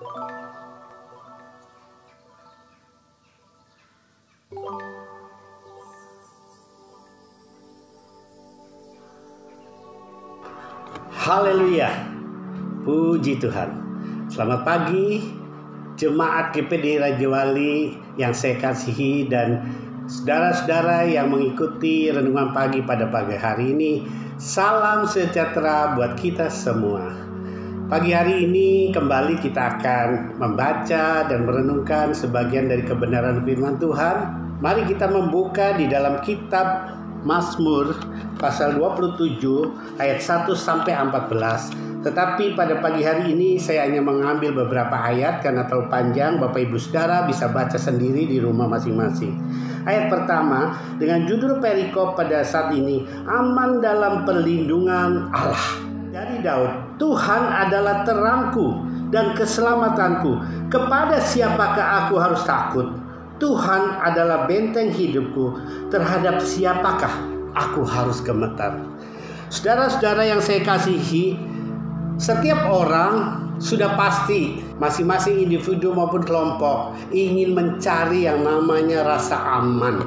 Haleluya, puji Tuhan. Selamat pagi jemaat GPD Raja Wali yang saya kasihi dan saudara-saudara yang mengikuti renungan pagi pada pagi hari ini. Salam sejahtera buat kita semua. Pagi hari ini kembali kita akan membaca dan merenungkan sebagian dari kebenaran firman Tuhan. Mari kita membuka di dalam kitab Mazmur pasal 27 ayat 1 sampai 14. Tetapi pada pagi hari ini saya hanya mengambil beberapa ayat karena terlalu panjang. Bapak Ibu Saudara bisa baca sendiri di rumah masing-masing. Ayat pertama dengan judul perikop pada saat ini, aman dalam perlindungan Allah. Dari Daud, Tuhan adalah terangku dan keselamatanku. Kepada siapakah aku harus takut? Tuhan adalah benteng hidupku, terhadap siapakah aku harus gemetar? Saudara-saudara yang saya kasihi, setiap orang sudah pasti, masing-masing individu maupun kelompok ingin mencari yang namanya rasa aman.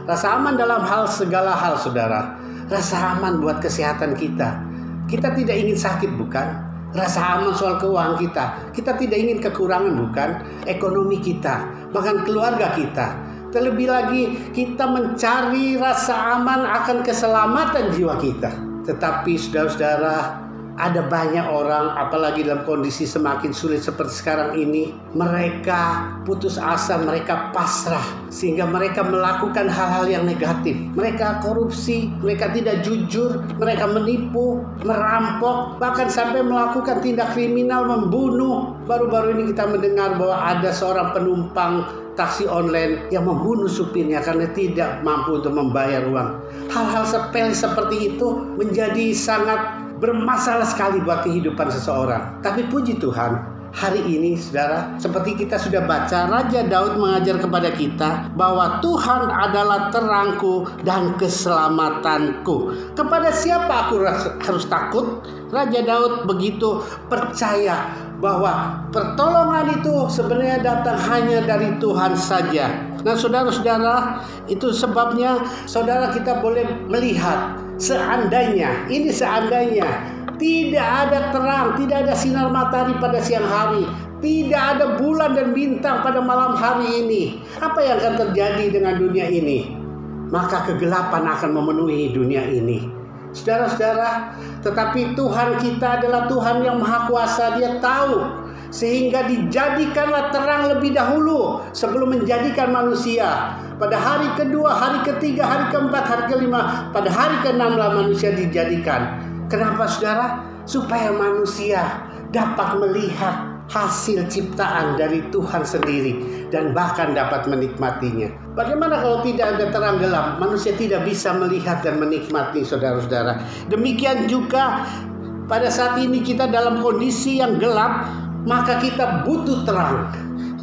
Rasa aman dalam segala hal, saudara. Rasa aman buat kesehatan kita. Kita tidak ingin sakit, bukan? Rasa aman soal keuangan kita. Kita tidak ingin kekurangan, bukan? Ekonomi kita, bahkan keluarga kita. Terlebih lagi kita mencari rasa aman akan keselamatan jiwa kita. Tetapi saudara-saudara, ada banyak orang, apalagi dalam kondisi semakin sulit seperti sekarang ini, mereka putus asa, mereka pasrah, sehingga mereka melakukan hal-hal yang negatif. Mereka korupsi, mereka tidak jujur, mereka menipu, merampok, bahkan sampai melakukan tindak kriminal, membunuh. Baru-baru ini kita mendengar bahwa ada seorang penumpang taksi online yang membunuh supirnya karena tidak mampu untuk membayar uang. Hal-hal sepele seperti itu menjadi sangat bermasalah sekali buat kehidupan seseorang. Tapi puji Tuhan, hari ini saudara, seperti kita sudah baca, Raja Daud mengajar kepada kita bahwa Tuhan adalah terangku dan keselamatanku. Kepada siapa aku harus takut? Raja Daud begitu percaya bahwa pertolongan itu sebenarnya datang hanya dari Tuhan saja. Nah saudara-saudara, itu sebabnya saudara kita boleh melihat, seandainya tidak ada terang, tidak ada sinar matahari pada siang hari, tidak ada bulan dan bintang pada malam hari ini, apa yang akan terjadi dengan dunia ini? Maka kegelapan akan memenuhi dunia ini. Saudara-saudara, tetapi Tuhan kita adalah Tuhan yang Maha Kuasa. Dia tahu, sehingga dijadikanlah terang lebih dahulu sebelum menjadikan manusia. Pada hari kedua, hari ketiga, hari keempat, hari kelima, pada hari keenam lah manusia dijadikan. Kenapa saudara? Supaya manusia dapat melihat hasil ciptaan dari Tuhan sendiri dan bahkan dapat menikmatinya. Bagaimana kalau tidak ada terang gelap? Manusia tidak bisa melihat dan menikmati, saudara-saudara. Demikian juga pada saat ini kita dalam kondisi yang gelap, maka kita butuh terang.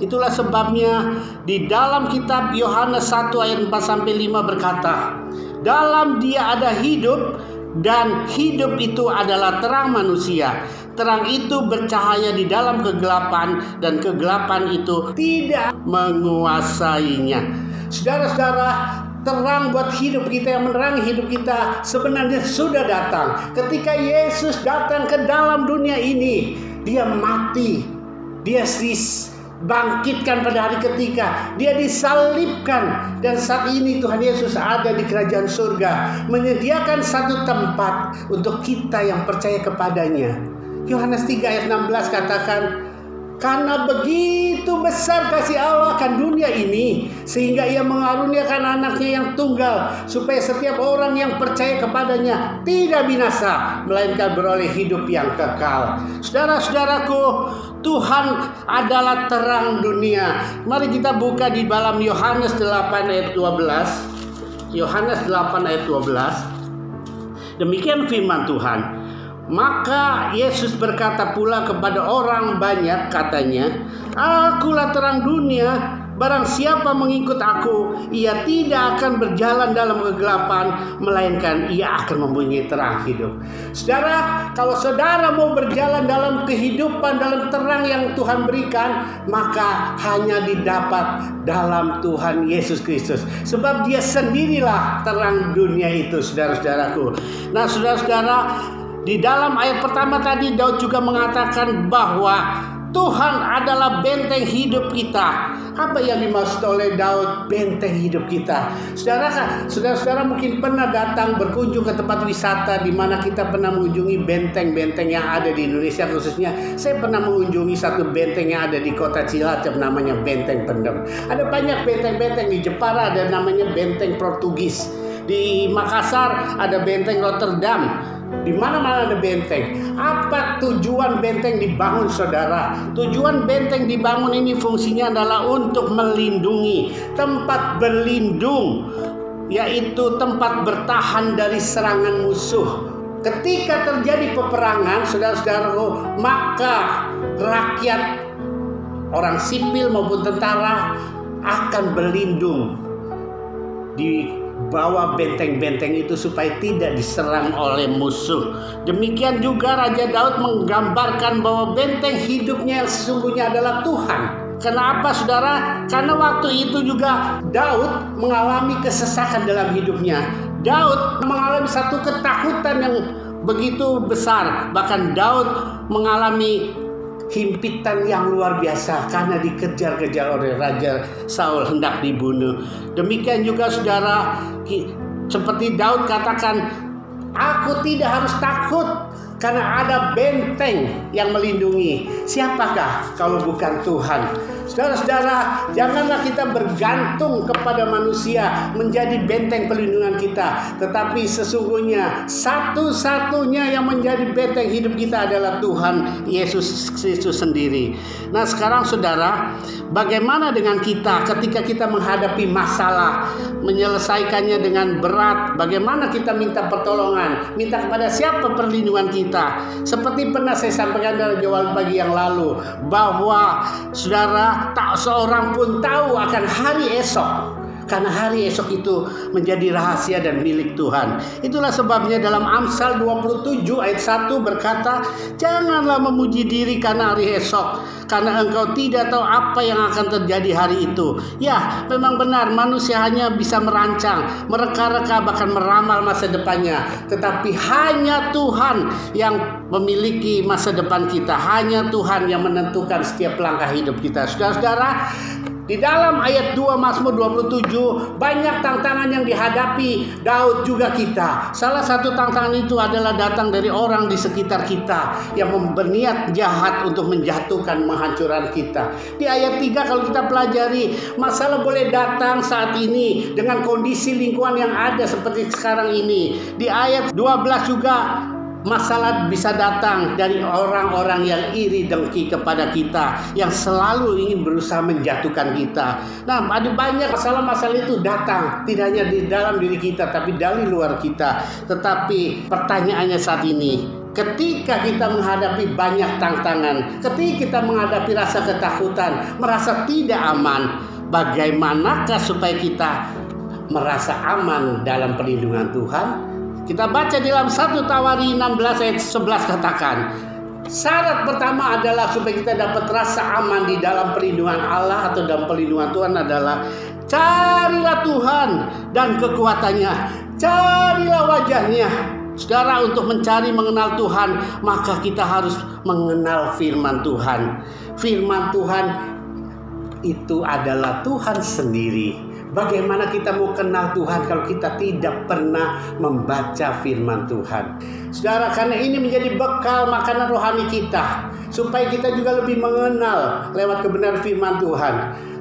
Itulah sebabnya di dalam kitab Yohanes 1 ayat 4-5 berkata, dalam Dia ada hidup, dan hidup itu adalah terang manusia. Terang itu bercahaya di dalam kegelapan, dan kegelapan itu tidak menguasainya. Saudara-saudara, terang buat hidup kita, yang menerangi hidup kita sebenarnya sudah datang. Ketika Yesus datang ke dalam dunia ini, Dia mati, Dia bangkitkan pada hari ketiga, Dia disalibkan, dan saat ini Tuhan Yesus ada di kerajaan surga, menyediakan satu tempat untuk kita yang percaya kepadanya. Yohanes 3 ayat 16 katakan, karena begitu besar kasih Allah akan dunia ini, sehingga Ia mengaruniakan anaknya yang tunggal, supaya setiap orang yang percaya kepadanya tidak binasa, melainkan beroleh hidup yang kekal. Saudara-saudaraku, Tuhan adalah terang dunia. Mari kita buka di dalam Yohanes 8 ayat 12. Yohanes 8 ayat 12. Demikian firman Tuhan. Maka Yesus berkata pula kepada orang banyak, katanya, akulah terang dunia. Barang siapa mengikut aku, ia tidak akan berjalan dalam kegelapan, melainkan ia akan mempunyai terang hidup. Saudara, kalau saudara mau berjalan dalam kehidupan, dalam terang yang Tuhan berikan, maka hanya didapat dalam Tuhan Yesus Kristus. Sebab dia sendirilah terang dunia itu, saudara-saudaraku. Nah, saudara-saudara, di dalam ayat pertama tadi Daud juga mengatakan bahwa Tuhan adalah benteng hidup kita. Apa yang dimaksud oleh Daud benteng hidup kita? Saudara-saudara mungkin pernah datang berkunjung ke tempat wisata di mana kita pernah mengunjungi benteng-benteng yang ada di Indonesia khususnya. Saya pernah mengunjungi satu benteng yang ada di kota Cilacap, namanya Benteng Pendem. Ada banyak benteng-benteng. Di Jepara ada namanya benteng Portugis. Di Makassar ada benteng Rotterdam. Di mana-mana ada benteng. Apa tujuan benteng dibangun, saudara? Tujuan benteng dibangun ini fungsinya adalah untuk melindungi, tempat berlindung, yaitu tempat bertahan dari serangan musuh. Ketika terjadi peperangan, saudara-saudaraku, maka rakyat, orang sipil maupun tentara akan berlindung di bawah benteng-benteng itu supaya tidak diserang oleh musuh. Demikian juga Raja Daud menggambarkan bahwa benteng hidupnya yang sesungguhnya adalah Tuhan. Kenapa, saudara? Karena waktu itu juga Daud mengalami kesesakan dalam hidupnya. Daud mengalami satu ketakutan yang begitu besar. Bahkan Daud mengalami himpitan yang luar biasa karena dikejar-kejar oleh Raja Saul, hendak dibunuh. Demikian juga, saudara, seperti Daud katakan, aku tidak harus takut karena ada benteng yang melindungi. Siapakah kalau bukan Tuhan? Saudara-saudara, janganlah kita bergantung kepada manusia menjadi benteng perlindungan kita. Tetapi sesungguhnya satu-satunya yang menjadi benteng hidup kita adalah Tuhan Yesus Kristus sendiri. Nah, sekarang saudara, bagaimana dengan kita ketika kita menghadapi masalah, menyelesaikannya dengan berat? Bagaimana kita minta pertolongan? Minta kepada siapa perlindungan kita? Seperti pernah saya sampaikan dalam jawab pagi yang lalu, bahwa saudara, tak seorang pun tahu akan hari esok, karena hari esok itu menjadi rahasia dan milik Tuhan. Itulah sebabnya dalam Amsal 27 ayat 1 berkata, janganlah memuji diri karena hari esok, karena engkau tidak tahu apa yang akan terjadi hari itu. Ya, memang benar, manusia hanya bisa merancang, mereka-reka, bahkan meramal masa depannya. Tetapi hanya Tuhan yang memiliki masa depan kita. Hanya Tuhan yang menentukan setiap langkah hidup kita. Saudara-saudara, di dalam ayat 2 Mazmur 27 banyak tantangan yang dihadapi Daud juga kita. Salah satu tantangan itu adalah datang dari orang di sekitar kita yang berniat jahat untuk menjatuhkan, menghancurkan kita. Di ayat 3 kalau kita pelajari, masalah boleh datang saat ini dengan kondisi lingkungan yang ada seperti sekarang ini. Di ayat 12 juga masalah bisa datang dari orang-orang yang iri dengki kepada kita, yang selalu ingin berusaha menjatuhkan kita. Nah, ada banyak masalah-masalah itu datang, tidak hanya di dalam diri kita, tapi dari luar kita. Tetapi pertanyaannya saat ini, ketika kita menghadapi banyak tantangan, ketika kita menghadapi rasa ketakutan, merasa tidak aman, bagaimanakah supaya kita merasa aman dalam perlindungan Tuhan? Kita baca dalam 1 Tawari 16 ayat 11 katakan, syarat pertama adalah supaya kita dapat rasa aman di dalam perlindungan Allah atau dalam perlindungan Tuhan adalah carilah Tuhan dan kekuatannya, carilah wajahnya. Saudara, untuk mencari mengenal Tuhan, maka kita harus mengenal firman Tuhan. Firman Tuhan itu adalah Tuhan sendiri. Bagaimana kita mau kenal Tuhan kalau kita tidak pernah membaca firman Tuhan? Saudara, karena ini menjadi bekal makanan rohani kita, supaya kita juga lebih mengenal lewat kebenaran firman Tuhan.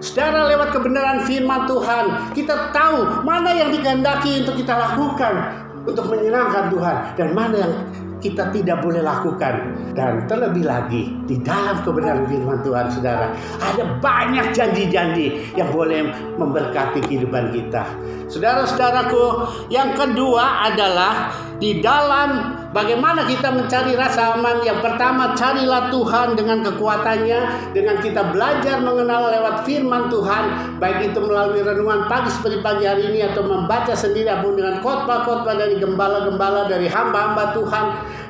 Saudara, lewat kebenaran firman Tuhan, kita tahu mana yang dikehendaki untuk kita lakukan untuk menyenangkan Tuhan, dan mana yang kita tidak boleh lakukan. Dan terlebih lagi, di dalam kebenaran firman Tuhan, saudara, ada banyak janji-janji yang boleh memberkati kehidupan kita. Saudara-saudaraku, yang kedua adalah di dalam Bagaimana kita mencari rasa aman? Yang pertama, carilah Tuhan dengan kekuatannya, dengan kita belajar mengenal lewat firman Tuhan, baik itu melalui renungan pagi seperti pagi hari ini, atau membaca sendiri, ataupun dengan khotbah-khotbah dari gembala-gembala, dari hamba-hamba Tuhan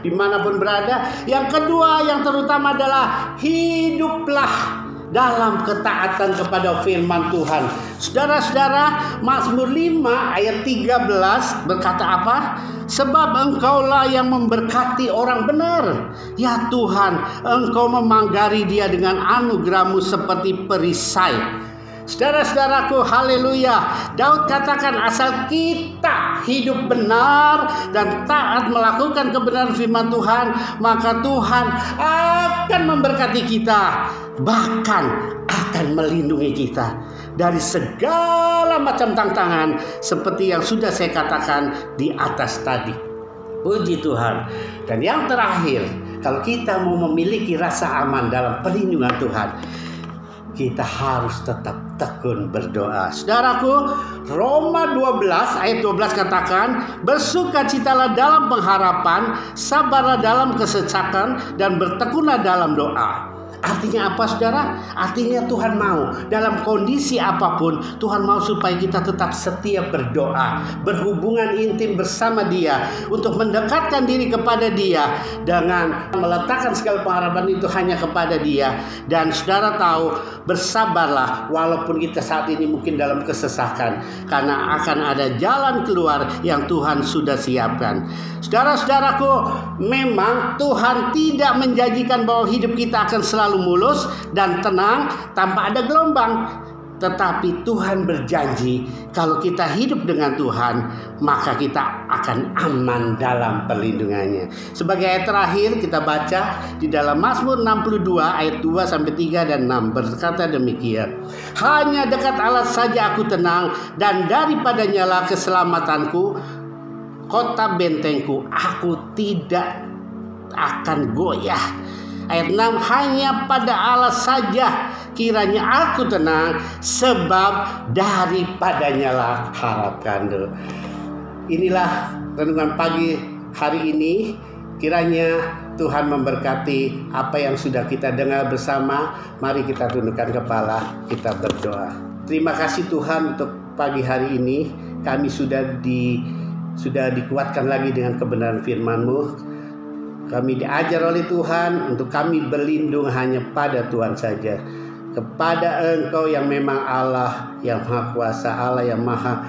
dimanapun berada. Yang kedua, yang terutama adalah hiduplah dalam ketaatan kepada firman Tuhan. Saudara-saudara, Mazmur 5 ayat 13 berkata apa? Sebab Engkaulah yang memberkati orang benar. Ya Tuhan, Engkau memanggari dia dengan anugerah-Mu seperti perisai. Saudara-saudaraku, haleluya. Daud katakan, asal kita hidup benar dan taat melakukan kebenaran firman Tuhan, maka Tuhan akan memberkati kita, bahkan akan melindungi kita dari segala macam tantangan seperti yang sudah saya katakan di atas tadi. Puji Tuhan. Dan yang terakhir, kalau kita mau memiliki rasa aman dalam perlindungan Tuhan, kita harus tetap tekun berdoa. Saudaraku, Roma 12 ayat 12 katakan, bersukacitalah dalam pengharapan, sabarlah dalam kesesakan, dan bertekunlah dalam doa. Artinya apa, saudara? Artinya Tuhan mau dalam kondisi apapun, Tuhan mau supaya kita tetap setia berdoa, berhubungan intim bersama Dia, untuk mendekatkan diri kepada Dia dengan meletakkan segala pengharapan itu hanya kepada Dia. Dan saudara tahu, bersabarlah walaupun kita saat ini mungkin dalam kesesakan, karena akan ada jalan keluar yang Tuhan sudah siapkan. Saudara-saudaraku, memang Tuhan tidak menjanjikan bahwa hidup kita akan selalu mulus dan tenang tanpa ada gelombang. Tetapi Tuhan berjanji, kalau kita hidup dengan Tuhan, maka kita akan aman dalam perlindungannya. Sebagai ayat terakhir kita baca di dalam Mazmur 62 ayat 2-3 dan 6 berkata demikian. Hanya dekat Allah saja aku tenang, dan daripadanya lah keselamatanku, kota bentengku, aku tidak akan goyah. Ayat 6, hanya pada Allah saja kiranya aku tenang, sebab daripadanya lah harapkanku. Inilah renungan pagi hari ini. Kiranya Tuhan memberkati apa yang sudah kita dengar bersama. Mari kita tundukkan kepala, kita berdoa. Terima kasih Tuhan untuk pagi hari ini. Kami sudah dikuatkan lagi dengan kebenaran firman-Mu. Kami diajar oleh Tuhan untuk kami berlindung hanya pada Tuhan saja, kepada Engkau yang memang Allah yang Maha Kuasa, Allah yang Maha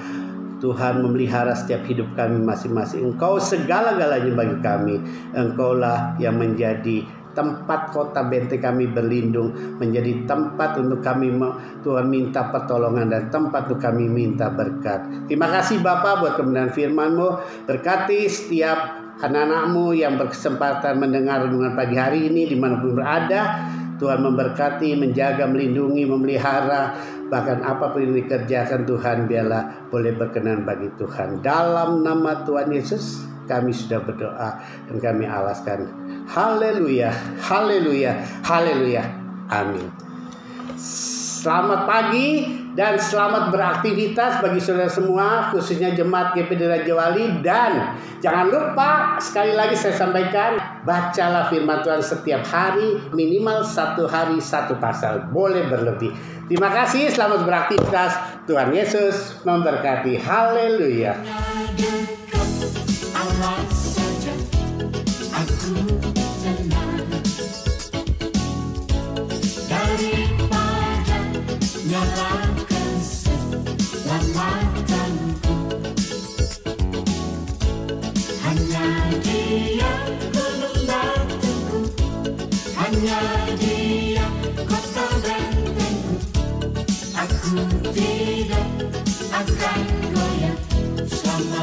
Tuhan memelihara setiap hidup kami masing-masing. Engkau segala-galanya bagi kami. Engkaulah yang menjadi tempat kota benteng kami berlindung, menjadi tempat untuk kami Tuhan minta pertolongan, dan tempat untuk kami minta berkat. Terima kasih Bapa buat kebenaran firman-Mu. Berkati setiap anak-anak-Mu yang berkesempatan mendengar renungan pagi hari ini dimanapun berada. Tuhan memberkati, menjaga, melindungi, memelihara, bahkan apapun yang dikerjakan Tuhan biarlah boleh berkenan bagi Tuhan. Dalam nama Tuhan Yesus kami sudah berdoa dan kami alaskan. Haleluya, haleluya, haleluya, amin. Selamat pagi dan selamat beraktivitas bagi saudara semua, khususnya jemaat GPD Raja Wali. Dan jangan lupa, sekali lagi saya sampaikan, bacalah firman Tuhan setiap hari, minimal 1 hari 1 pasal, boleh berlebih. Terima kasih, selamat beraktivitas. Tuhan Yesus memberkati. Haleluya. Nyalakan selamatan-Ku, hanya Dia gunung batuku, hanya Dia kota bentengku. Aku tidak akan goyah selama